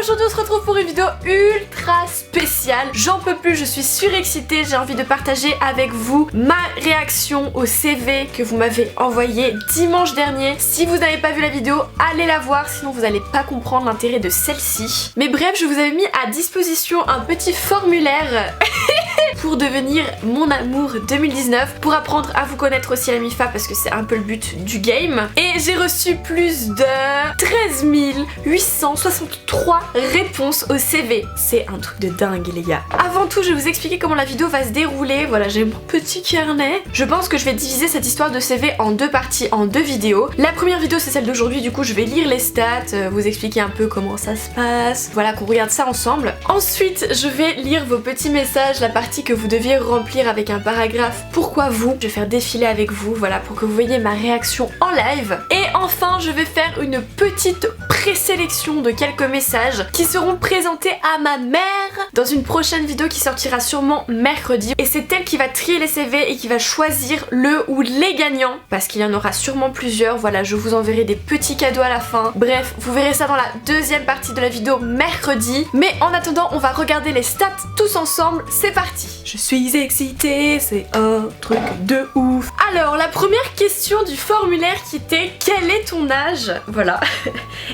aujourd'hui on se retrouve pour une vidéo ultra spéciale. J'en peux plus, je suis surexcitée, j'ai envie de partager avec vous ma réaction au CV que vous m'avez envoyé dimanche dernier. Si vous n'avez pas vu la vidéo, allez la voir, sinon vous n'allez pas comprendre l'intérêt de celle-ci. Mais bref, je vous avais mis à disposition un petit formulaire pour devenir mon amour 2019, pour apprendre à vous connaître aussi à la MIFA parce que c'est un peu le but du game. Et j'ai reçu plus de 13 863 réponses au CV. C'est un truc de dingue les gars. Avant tout, je vais vous expliquer comment la vidéo va se dérouler. Voilà, j'ai mon petit carnet. Je pense que je vais diviser cette histoire de CV en deux parties, en deux vidéos. La première vidéo c'est celle d'aujourd'hui, du coup je vais lire les stats, vous expliquer un peu comment ça se passe. Voilà, qu'on regarde ça ensemble. Ensuite, je vais lire vos petits messages, la partie que vous deviez remplir avec un paragraphe. Pourquoi vous? Je vais faire défiler avec vous, voilà, pour que vous voyez ma réaction en live. Et enfin, je vais faire une petite présélection de quelques messages qui seront présentés à ma mère dans une prochaine vidéo qui sortira sûrement mercredi. Et c'est elle qui va trier les CV et qui va choisir le ou les gagnants, parce qu'il y en aura sûrement plusieurs. Voilà, je vous enverrai des petits cadeaux à la fin. Bref, vous verrez ça dans la deuxième partie de la vidéo mercredi. Mais en attendant, on va regarder les stats tous ensemble. C'est parti. Je suis excitée, c'est un truc de ouf. Alors, la première question du formulaire qui était quel est ton âge? Voilà.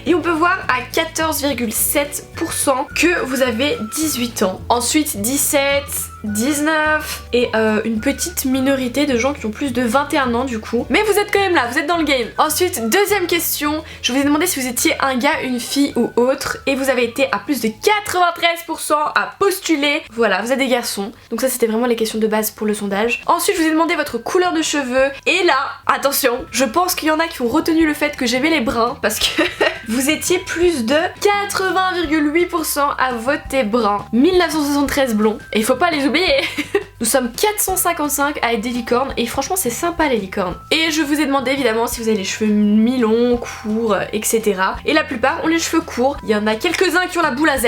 Et on peut voir à 14,7% que vous avez 18 ans. Ensuite 17, 19 et une petite minorité de gens qui ont plus de 21 ans du coup. Mais vous êtes quand même là, vous êtes dans le game. Ensuite, deuxième question, je vous ai demandé si vous étiez un gars, une fille ou autre, et vous avez été à plus de 93% à postuler. Voilà, vous êtes des garçons. Donc ça c'était vraiment les questions de base pour le sondage. Ensuite, je vous ai demandé votre couleur de cheveux, et là, attention, je pense qu'il y en a qui ont retenu le fait que j'aimais les bruns, parce que vous étiez plus de 80,8% à voter brun. 1973 blond, et il faut pas les oublier. Nous sommes 455 à être des licornes et franchement c'est sympa les licornes. Et je vous ai demandé évidemment si vous avez les cheveux mi-longs, courts, etc. Et la plupart ont les cheveux courts. Il y en a quelques-uns qui ont la boule à Z.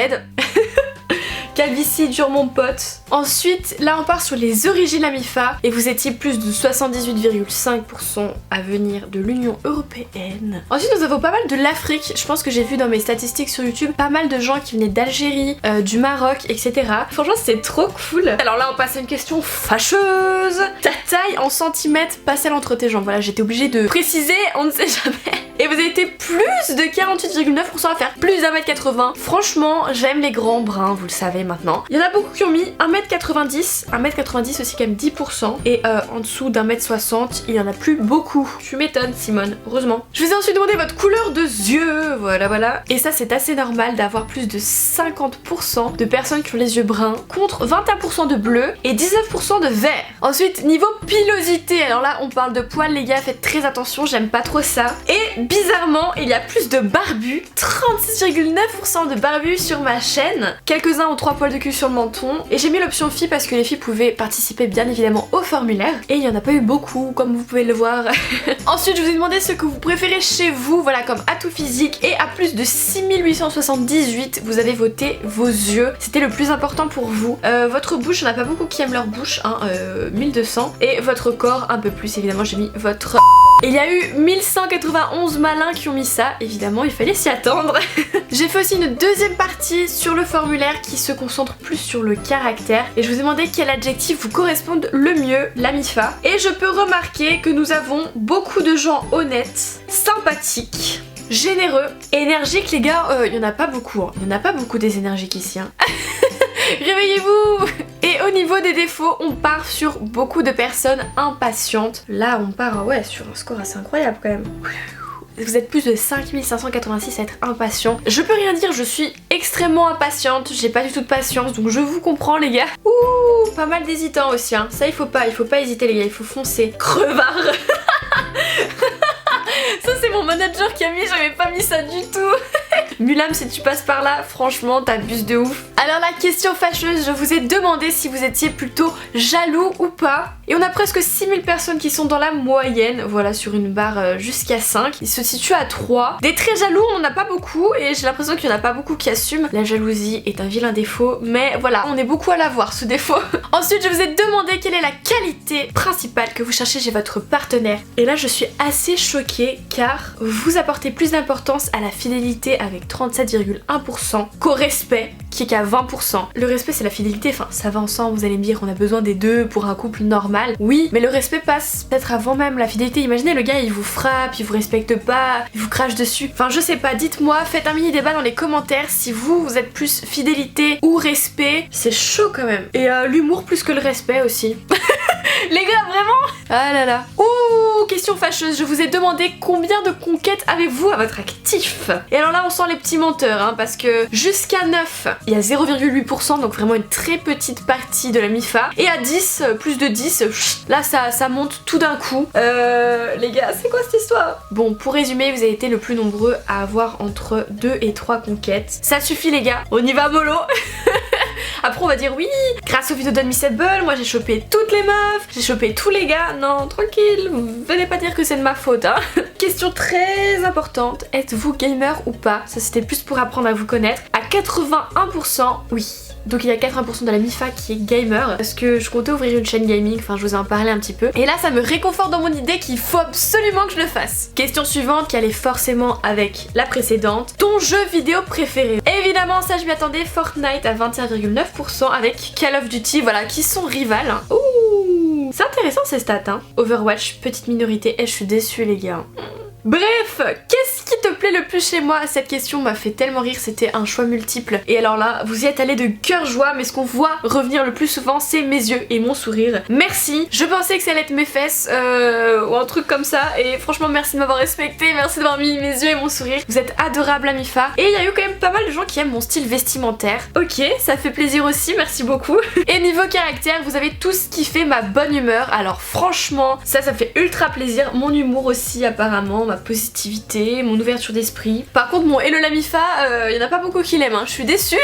Calvitie dure mon pote. Ensuite, là on part sur les origines AMIFA et vous étiez plus de 78,5% à venir de l'Union Européenne. Ensuite, nous avons pas mal de l'Afrique. Je pense que j'ai vu dans mes statistiques sur YouTube pas mal de gens qui venaient d'Algérie, du Maroc, etc. Franchement, c'est trop cool. Alors là, on passe à une question fâcheuse. Ta taille en centimètres, pas celle entre tes jambes. Voilà, j'étais obligée de préciser, on ne sait jamais. Et vous avez été plus de 48,9% à faire plus d'1m80. Franchement, j'aime les grands bruns, vous le savez maintenant. Il y en a beaucoup qui ont mis 1m90, 1m90 aussi quand même 10%. Et en dessous d'1m60, il y en a plus beaucoup. Tu m'étonnes Simone, heureusement. Je vous ai ensuite demandé votre couleur de yeux, voilà. Et ça c'est assez normal d'avoir plus de 50% de personnes qui ont les yeux bruns contre 21% de bleu et 19% de vert. Ensuite, niveau pilosité, alors là on parle de poils les gars, faites très attention, j'aime pas trop ça. Et bizarrement, il y a plus de barbus, 36,9% de barbus sur ma chaîne. Quelques-uns ont 3 poils de cul sur le menton. Et j'ai mis l'option fille parce que les filles pouvaient participer bien évidemment au formulaire. Et il y en a pas eu beaucoup, comme vous pouvez le voir. Ensuite, je vous ai demandé ce que vous préférez chez vous, voilà, comme atout physique. Et à plus de 6878, vous avez voté vos yeux. C'était le plus important pour vous. Votre bouche, il n'y en a pas beaucoup qui aiment leur bouche, hein, 1200. Et votre corps, un peu plus, évidemment, j'ai mis votre... Et il y a eu 1191 malins qui ont mis ça, évidemment il fallait s'y attendre. J'ai fait aussi une deuxième partie sur le formulaire qui se concentre plus sur le caractère et je vous ai demandé quel adjectif vous corresponde le mieux, la MIFA. Et je peux remarquer que nous avons beaucoup de gens honnêtes, sympathiques, généreux, énergiques les gars, il y en a pas beaucoup, hein. Il y en a pas beaucoup des énergiques ici, hein. Réveillez-vous! Et au niveau des défauts, on part sur beaucoup de personnes impatientes. Là, on part ouais, sur un score assez incroyable quand même. Vous êtes plus de 5586 à être impatient. Je peux rien dire, je suis extrêmement impatiente, j'ai pas du tout de patience, donc je vous comprends les gars. Ouh, pas mal d'hésitants aussi, hein. Ça il faut pas hésiter les gars, il faut foncer. Crevard. Ça c'est mon manager qui a mis, j'avais pas mis ça du tout. Mulam, si tu passes par là, franchement t'abuses de ouf. Alors la question fâcheuse, je vous ai demandé si vous étiez plutôt jaloux ou pas. Et on a presque 6000 personnes qui sont dans la moyenne, voilà, sur une barre jusqu'à 5. Il se situe à 3. Des très jaloux, on n'en a pas beaucoup et j'ai l'impression qu'il n'y en a pas beaucoup qui assument. La jalousie est un vilain défaut, mais voilà, on est beaucoup à l'avoir ce défaut. Ensuite, je vous ai demandé quelle est la qualité principale que vous cherchez chez votre partenaire. Et là, je suis assez choquée car vous apportez plus d'importance à la fidélité avec 37,1% qu'au respect qui est qu'à 20%. Le respect c'est la fidélité, enfin ça va ensemble, vous allez me dire on a besoin des deux pour un couple normal. Oui, mais le respect passe peut-être avant même la fidélité. Imaginez le gars il vous frappe, il vous respecte pas, il vous crache dessus. Enfin je sais pas, dites-moi, faites un mini débat dans les commentaires si vous êtes plus fidélité ou respect. C'est chaud quand même. Et l'humour plus que le respect aussi. Les gars, vraiment. Ah là là. Ouh, question fâcheuse. Je vous ai demandé combien de conquêtes avez-vous à votre actif. Et alors là, on sent les petits menteurs, hein, parce que jusqu'à 9, il y a 0,8%, donc vraiment une très petite partie de la MIFA. Et à 10, plus de 10, là, ça monte tout d'un coup. Les gars, c'est quoi cette histoire? Bon, pour résumer, vous avez été le plus nombreux à avoir entre 2 et 3 conquêtes. Ça suffit, les gars. On y va mollo. Après on va dire oui, grâce aux vidéos d'Unmissable, moi j'ai chopé toutes les meufs, j'ai chopé tous les gars. Non, tranquille, venez pas dire que c'est de ma faute, hein. Question très importante, êtes-vous gamer ou pas? Ça c'était plus pour apprendre à vous connaître. À 81%, oui. Donc il y a 80% de la MIFA qui est gamer parce que je comptais ouvrir une chaîne gaming, enfin je vous en parlais un petit peu. Et là ça me réconforte dans mon idée qu'il faut absolument que je le fasse. Question suivante qui allait forcément avec la précédente. Ton jeu vidéo préféré? Évidemment ça je m'y attendais, Fortnite à 21,9% avec Call of Duty, voilà, qui sont rivales. Ouh, c'est intéressant ces stats, hein. Overwatch, petite minorité, et je suis déçue les gars. Bref, qu'est-ce qui te plaît le plus chez moi? Cette question m'a fait tellement rire, c'était un choix multiple. Et alors là, vous y êtes allé de cœur joie, mais ce qu'on voit revenir le plus souvent, c'est mes yeux et mon sourire. Merci, je pensais que ça allait être mes fesses ou un truc comme ça, et franchement merci de m'avoir respecté, merci d'avoir mis mes yeux et mon sourire. Vous êtes adorables à MIFA. Et il y a eu quand même pas mal de gens qui aiment mon style vestimentaire. Ok, ça fait plaisir aussi, merci beaucoup. Et niveau caractère, vous avez tous kiffé ma bonne humeur, alors franchement, ça me fait ultra plaisir. Mon humour aussi apparemment, ma positivité, mon ouverture d'esprit. Par contre mon Hello la MIFA, y en a pas beaucoup qui l'aiment, hein. Je suis déçue.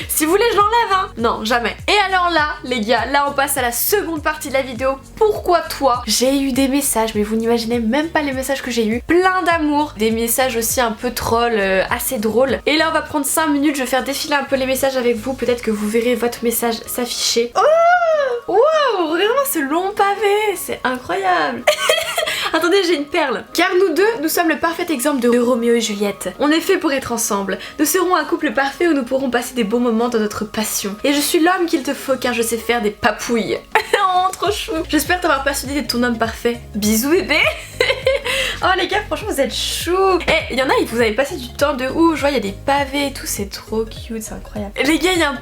Si vous voulez je l'enlève, hein. Non, jamais. Et alors là, les gars, là on passe à la seconde partie de la vidéo. Pourquoi toi? J'ai eu des messages, mais vous n'imaginez même pas les messages que j'ai eu. Plein d'amour, des messages aussi un peu trolls, assez drôles. Et là on va prendre 5 minutes, je vais faire défiler un peu les messages avec vous. Peut-être que vous verrez votre message s'afficher. Oh wow, regardez-moi ce long pavé, c'est incroyable. Attendez, j'ai une perle. Car nous deux, nous sommes le parfait exemple de Roméo et Juliette. On est fait pour être ensemble. Nous serons un couple parfait où nous pourrons passer des bons moments dans notre passion. Et je suis l'homme qu'il te faut car je sais faire des papouilles. Oh, trop chou. J'espère t'avoir persuadé d'être ton homme parfait. Bisous bébé. Oh les gars, franchement vous êtes chou. Et il y en a, vous avez passé du temps de ouf. Je vois, il y a des pavés et tout, c'est trop cute, c'est incroyable. Les gars, il y a un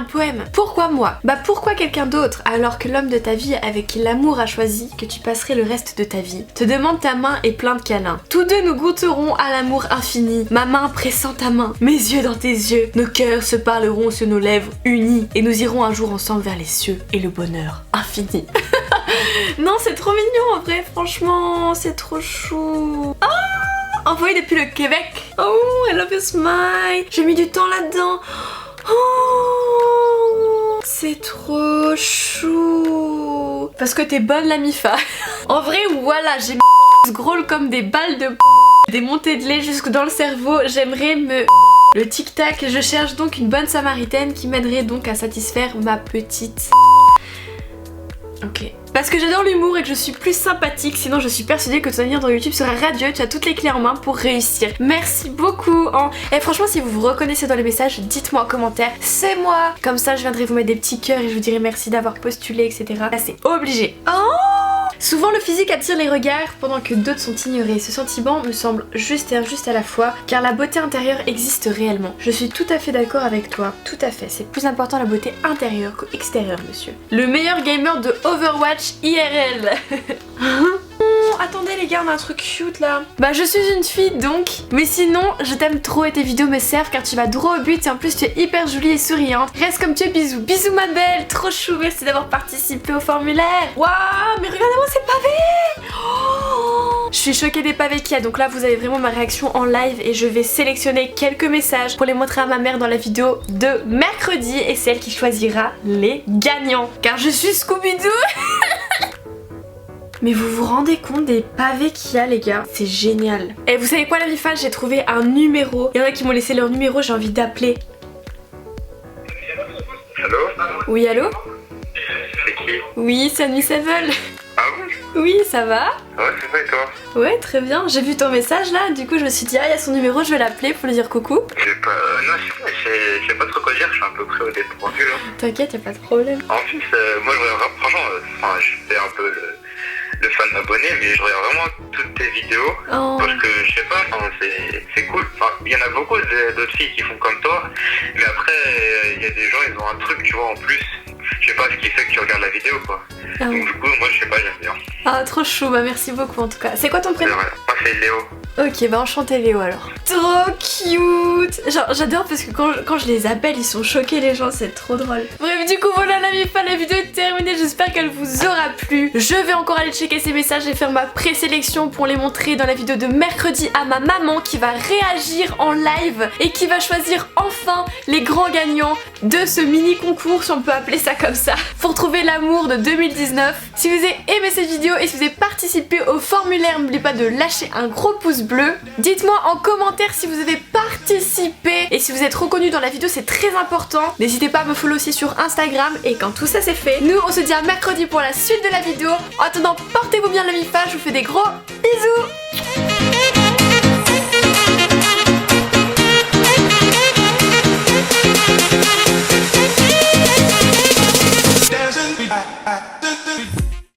poème, Pourquoi moi? Bah pourquoi quelqu'un d'autre alors que l'homme de ta vie avec qui l'amour a choisi que tu passerais le reste de ta vie te demande ta main et plein de câlins. Tous deux nous goûterons à l'amour infini. Ma main pressant ta main, mes yeux dans tes yeux. Nos cœurs se parleront sur nos lèvres unies et nous irons un jour ensemble vers les cieux et le bonheur infini. Non, c'est trop mignon en vrai, franchement, c'est trop chou. Ah, envoyé depuis le Québec. Oh, I love your smile. J'ai mis du temps là-dedans. Oh, c'est trop chou. Parce que t'es bonne la MIFA. En vrai, voilà, j'ai growl comme des balles de des montées de lait jusque dans le cerveau. J'aimerais me... Le tic-tac, je cherche donc une bonne samaritaine qui m'aiderait donc à satisfaire ma petite... Ok. Parce que j'adore l'humour et que je suis plus sympathique, sinon je suis persuadée que ton avenir dans YouTube sera radieux, tu as toutes les clés en main pour réussir. Merci beaucoup hein. Et franchement si vous vous reconnaissez dans les messages, dites-moi en commentaire, c'est moi. Comme ça je viendrai vous mettre des petits cœurs et je vous dirai merci d'avoir postulé, etc. Là c'est obligé. Oh, souvent le physique attire les regards pendant que d'autres sont ignorés. Ce sentiment me semble juste et injuste à la fois, car la beauté intérieure existe réellement. Je suis tout à fait d'accord avec toi, tout à fait. C'est plus important la beauté intérieure qu'extérieure, monsieur. Le meilleur gamer de Overwatch IRL. Attendez les gars, on a un truc cute là. Bah je suis une fille donc. Mais sinon, je t'aime trop et tes vidéos me servent car tu vas droit au but et en plus tu es hyper jolie et souriante. Reste comme tu es, bisous. Bisous ma belle, trop chou, merci d'avoir participé au formulaire. Waouh, mais regardez-moi ces pavés. Oh, je suis choquée des pavés qu'il y a, donc là vous avez vraiment ma réaction en live et je vais sélectionner quelques messages pour les montrer à ma mère dans la vidéo de mercredi et c'est elle qui choisira les gagnants. Car je suis Scooby-Doo. Mais vous vous rendez compte des pavés qu'il y a les gars? C'est génial. Et vous savez quoi la Mifa? J'ai trouvé un numéro. Il y en a qui m'ont laissé leur numéro, j'ai envie d'appeler. Allô? Oui allô? C'est qui? Oui c'est Annie Sevel. Ah oui? Oui ça va? Ouais, c'est vrai, toi? Ouais très bien, j'ai vu ton message là, du coup je me suis dit ah il y a son numéro, je vais l'appeler pour lui dire coucou. J'ai pas... non, je sais pas trop quoi dire, je suis un peu pris au dépourvu là. T'inquiète, y'a pas de problème. En plus, moi je regarde franchement, enfin je fais un peu le fan abonné, mais je regarde vraiment toutes tes vidéos. Oh. Parce que je sais pas, enfin, c'est cool. Enfin, il y en a beaucoup d'autres filles qui font comme toi, mais après, il y a des gens, ils ont un truc, tu vois, en plus. Je sais pas ce qui fait que tu regardes la vidéo, quoi. Ah Donc oui. du coup, moi je sais pas, j'aime bien. Ah trop chou, bah merci beaucoup en tout cas. C'est quoi ton prénom? Moi c'est Léo. Ok bah enchanté Léo alors. Trop cute. Genre j'adore parce que quand je les appelle ils sont choqués les gens, c'est trop drôle. Bref du coup voilà la Mifa, la vidéo est terminée, j'espère qu'elle vous aura plu. Je vais encore aller checker ces messages et faire ma présélection pour les montrer dans la vidéo de mercredi à ma maman qui va réagir en live et qui va choisir enfin les grands gagnants de ce mini concours, si on peut appeler ça comme ça, pour trouver l'amour de 2019. Si vous avez aimé cette vidéo et si vous avez participé au formulaire, n'oubliez pas de lâcher un gros pouce bleu. Dites-moi en commentaire si vous avez participé et si vous êtes reconnu dans la vidéo, c'est très important. N'hésitez pas à me follow aussi sur Instagram et quand tout ça c'est fait, nous on se dit à mercredi pour la suite de la vidéo. En attendant, portez-vous bien la Mifa, je vous fais des gros bisous.